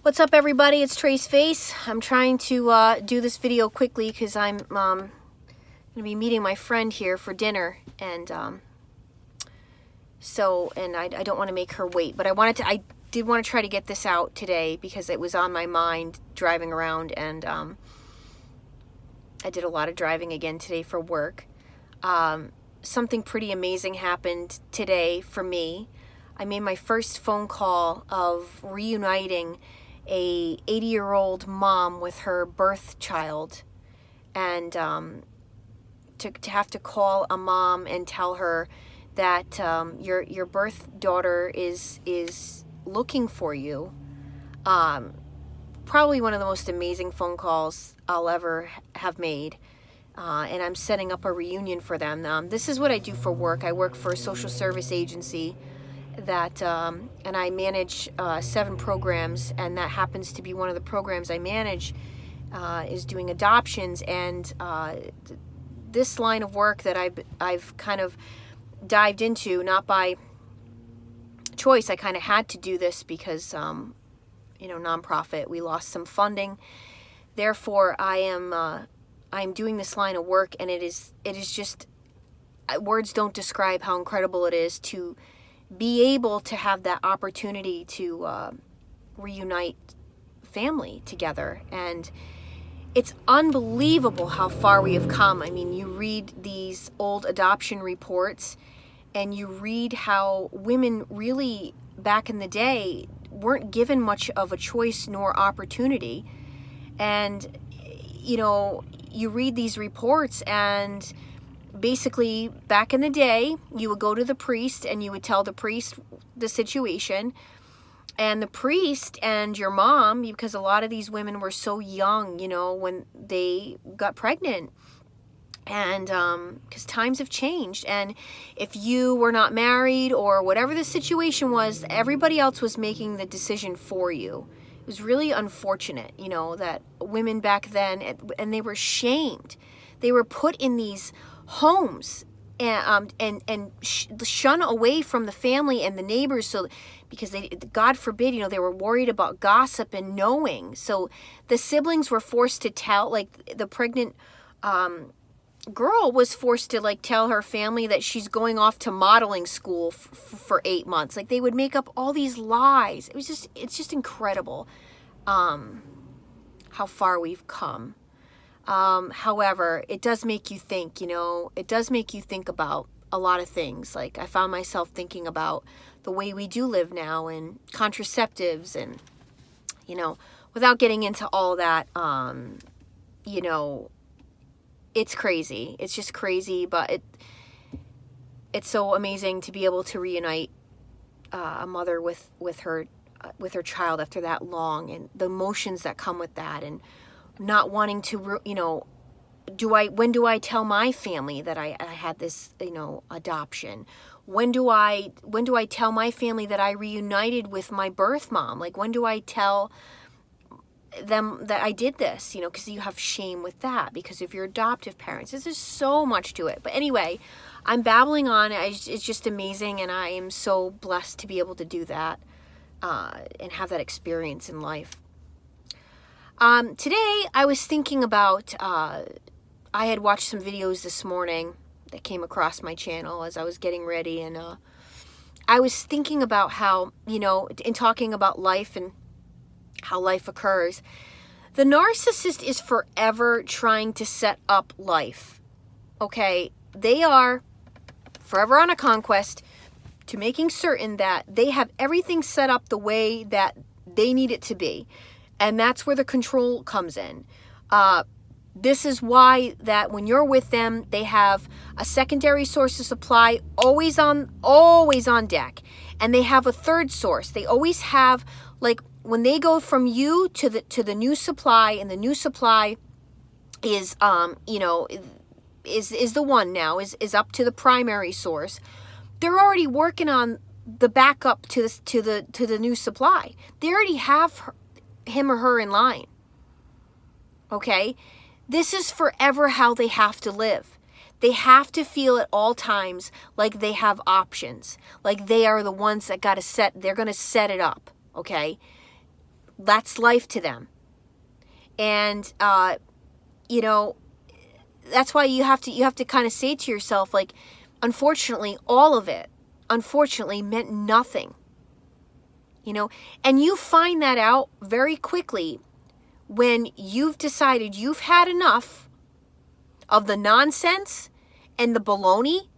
What's up, everybody? It's Trace Face. I'm trying to do this video quickly because I'm going to be meeting my friend here for dinner, and I don't want to make her wait, but I did want to try to get this out today because it was on my mind driving around, and I did a lot of driving again today for work. Something pretty amazing happened today for me. I made my first phone call of reuniting a 80-year-old mom with her birth child, and to have to call a mom and tell her that your birth daughter is looking for you. Probably one of the most amazing phone calls I'll ever have made. And I'm setting up a reunion for them. This is what I do for work. I work for a social service agency that and I manage 7 programs, and that happens to be one of the programs I manage is doing adoptions. And this line of work that I've kind of dived into, not by choice. I kind of had to do this because nonprofit, we lost some funding. Therefore, I'm doing this line of work, and it is just, words don't describe how incredible it is to be able to have that opportunity to reunite family together. And it's unbelievable how far we have come. I mean, you read these old adoption reports, and you read how women really, back in the day, weren't given much of a choice nor opportunity. And, you read these reports, and basically, back in the day, you would go to the priest and you would tell the priest the situation. And the priest and your mom, because a lot of these women were so young, when they got pregnant. And because times have changed. And if you were not married or whatever the situation was, everybody else was making the decision for you. It was really unfortunate, that women back then, and they were shamed. They were put in these homes and shun away from the family and the neighbors, so because they, God forbid, they were worried about gossip and knowing. So the siblings were forced to tell, like the pregnant girl was forced to tell her family that she's going off to modeling school for 8 months. Like, they would make up all these lies. It's just incredible how far we've come. However, it does make you think, it does make you think about a lot of things. Like, I found myself thinking about the way we do live now, and contraceptives, and, without getting into all that, it's crazy. It's just crazy, but it's so amazing to be able to reunite a mother with her child after that long, and the emotions that come with that, and not wanting to, when do I tell my family that I had this, adoption? When do I tell my family that I reunited with my birth mom? Like, when do I tell them that I did this, because you have shame with that because of your adoptive parents. There's so much to it. But anyway, I'm babbling on. It's just amazing, and I am so blessed to be able to do that and have that experience in life. Today, I was thinking about, I had watched some videos this morning that came across my channel as I was getting ready, and I was thinking about how, in talking about life and how life occurs, the narcissist is forever trying to set up life. Okay? They are forever on a conquest to making certain that they have everything set up the way that they need it to be. And that's where the control comes in. This is why that when you're with them, they have a secondary source of supply always on deck. And they have a third source. They always have, when they go from you to the new supply, and the new supply is is the one now, is up to the primary source, they're already working on the backup to the new supply. They already have him or her in line. Okay? This is forever how they have to live. They have to feel at all times like they have options, like they are the ones that they're going to set it up. Okay? That's life to them. And, that's why you have to kind of say to yourself, like, unfortunately, all of it, unfortunately, meant nothing. And you find that out very quickly when you've decided you've had enough of the nonsense and the baloney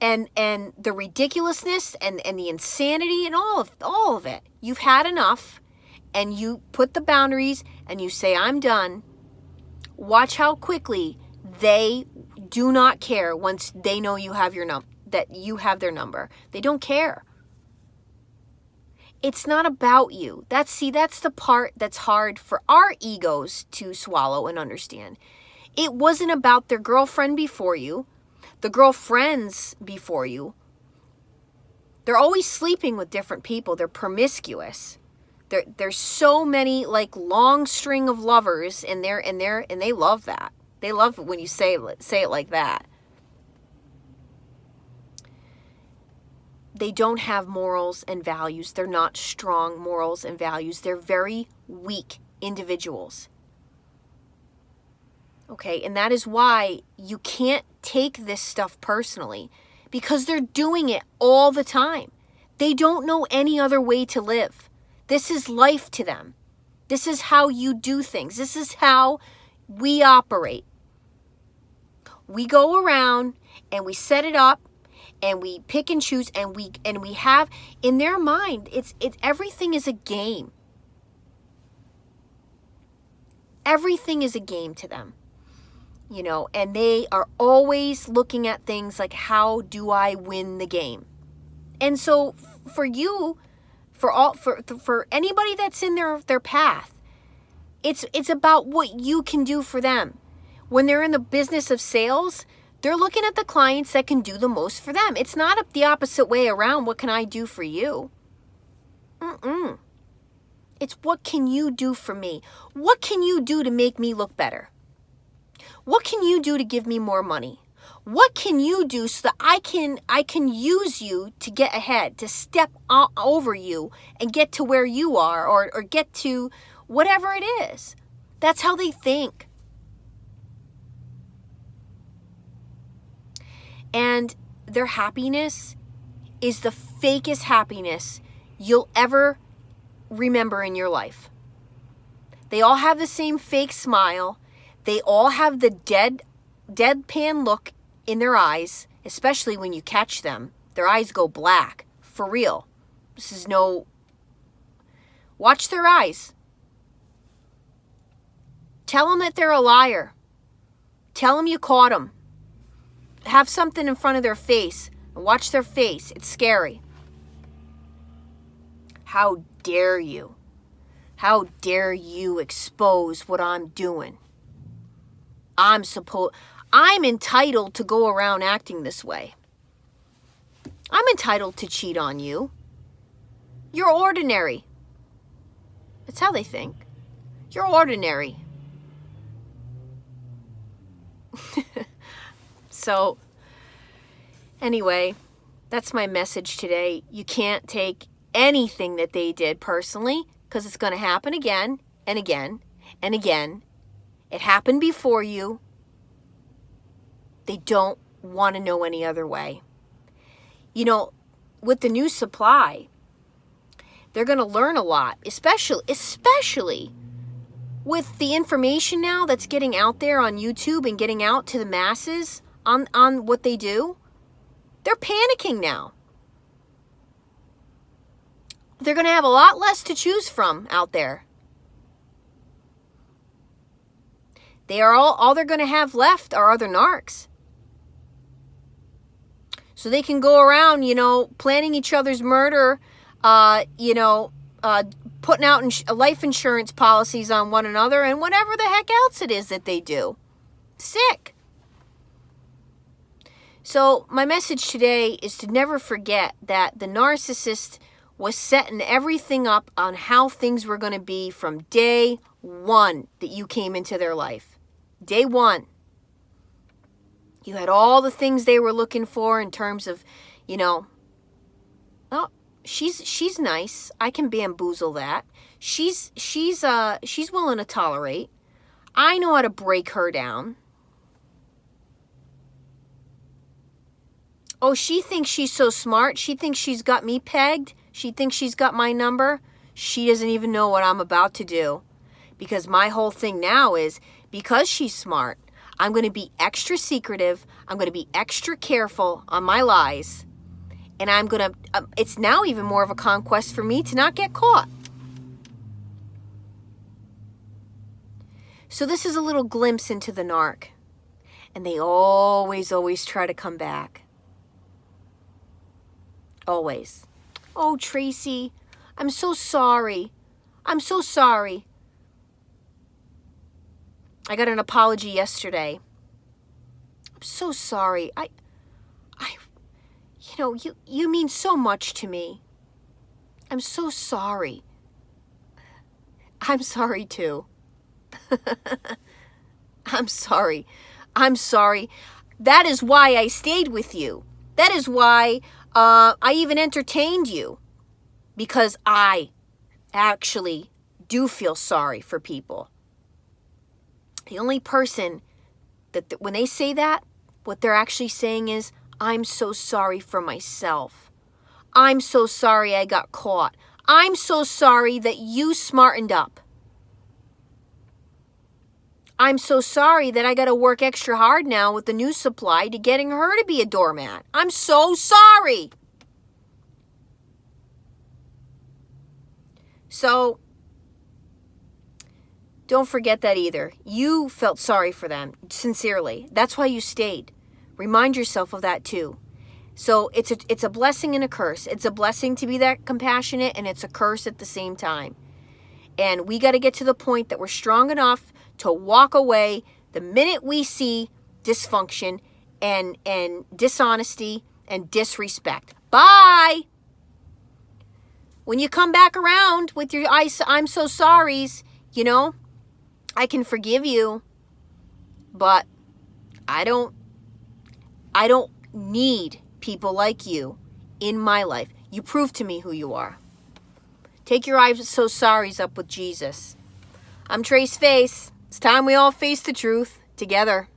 and the ridiculousness and the insanity and all of it. You've had enough, and you put the boundaries and you say, I'm done. Watch how quickly they do not care once they know you have that you have their number. They don't care. It's not about you. That's the part that's hard for our egos to swallow and understand. It wasn't about their girlfriend before you, the girlfriends before you. They're always sleeping with different people. They're promiscuous. There's so many, like, long string of lovers, and they love that. They love it when you say it like that. They don't have morals and values. They're not strong morals and values. They're very weak individuals. Okay, and that is why you can't take this stuff personally, because they're doing it all the time. They don't know any other way to live. This is life to them. This is how you do things. This is how we operate. We go around and we set it up and we pick and choose, and we have in their mind, it's everything is a game. Everything is a game to them. And they are always looking at things like, how do I win the game? And so for you, for anybody that's in their path, it's about what you can do for them. When they're in the business of sales, they're looking at the clients that can do the most for them. It's not the opposite way around. What can I do for you? It's what can you do for me? What can you do to make me look better? What can you do to give me more money? What can you do so that I can use you to get ahead, to step over you and get to where you are, or get to whatever it is? That's how they think. And their happiness is the fakest happiness you'll ever remember in your life. They all have the same fake smile. They all have the deadpan look in their eyes, especially when you catch them. Their eyes go black. For real. Watch their eyes. Tell them that they're a liar. Tell them you caught them. Have something in front of their face and watch their face. It's scary. How dare you? How dare you expose what I'm doing? I'm entitled to go around acting this way. I'm entitled to cheat on you. You're ordinary. That's how they think. You're ordinary. So, anyway, that's my message today. You can't take anything that they did personally, because it's going to happen again and again and again. It happened before you. They don't want to know any other way. With the new supply, they're going to learn a lot, especially with the information now that's getting out there on YouTube and getting out to the masses on what they do. They're panicking now. They're going to have a lot less to choose from out there. They are all they're going to have left are other narcs. So they can go around, planning each other's murder, putting out life insurance policies on one another, and whatever the heck else it is that they do. Sick. So my message today is to never forget that the narcissist was setting everything up on how things were going to be from day one that you came into their life. Day one. You had all the things they were looking for in terms of, she's nice. I can bamboozle that. She's willing to tolerate. I know how to break her down. Oh, she thinks she's so smart. She thinks she's got me pegged. She thinks she's got my number. She doesn't even know what I'm about to do. Because my whole thing now is, because she's smart, I'm going to be extra secretive. I'm going to be extra careful on my lies. And I'm going to, it's now even more of a conquest for me to not get caught. So this is a little glimpse into the narc. And they always try to come back. Always. Oh, Tracy, I'm so sorry. I'm so sorry. I got an apology yesterday. I'm so sorry. You mean so much to me. I'm so sorry. I'm sorry too. I'm sorry. I'm sorry. That is why I stayed with you. That is why I even entertained you. Because I actually do feel sorry for people. The only person that when they say that, what they're actually saying is, I'm so sorry for myself. I'm so sorry I got caught. I'm so sorry that you smartened up. I'm so sorry that I got to work extra hard now with the new supply to getting her to be a doormat. I'm so sorry. So, don't forget that either. You felt sorry for them, sincerely. That's why you stayed. Remind yourself of that too. So it's a blessing and a curse. It's a blessing to be that compassionate, and it's a curse at the same time. And we got to get to the point that we're strong enough to walk away the minute we see dysfunction and dishonesty and disrespect. Bye! When you come back around with your I'm so sorries, I can forgive you, but I don't need people like you in my life. You prove to me who you are. Take your I'm so sorries up with Jesus. I'm Trace Face. It's time we all face the truth together.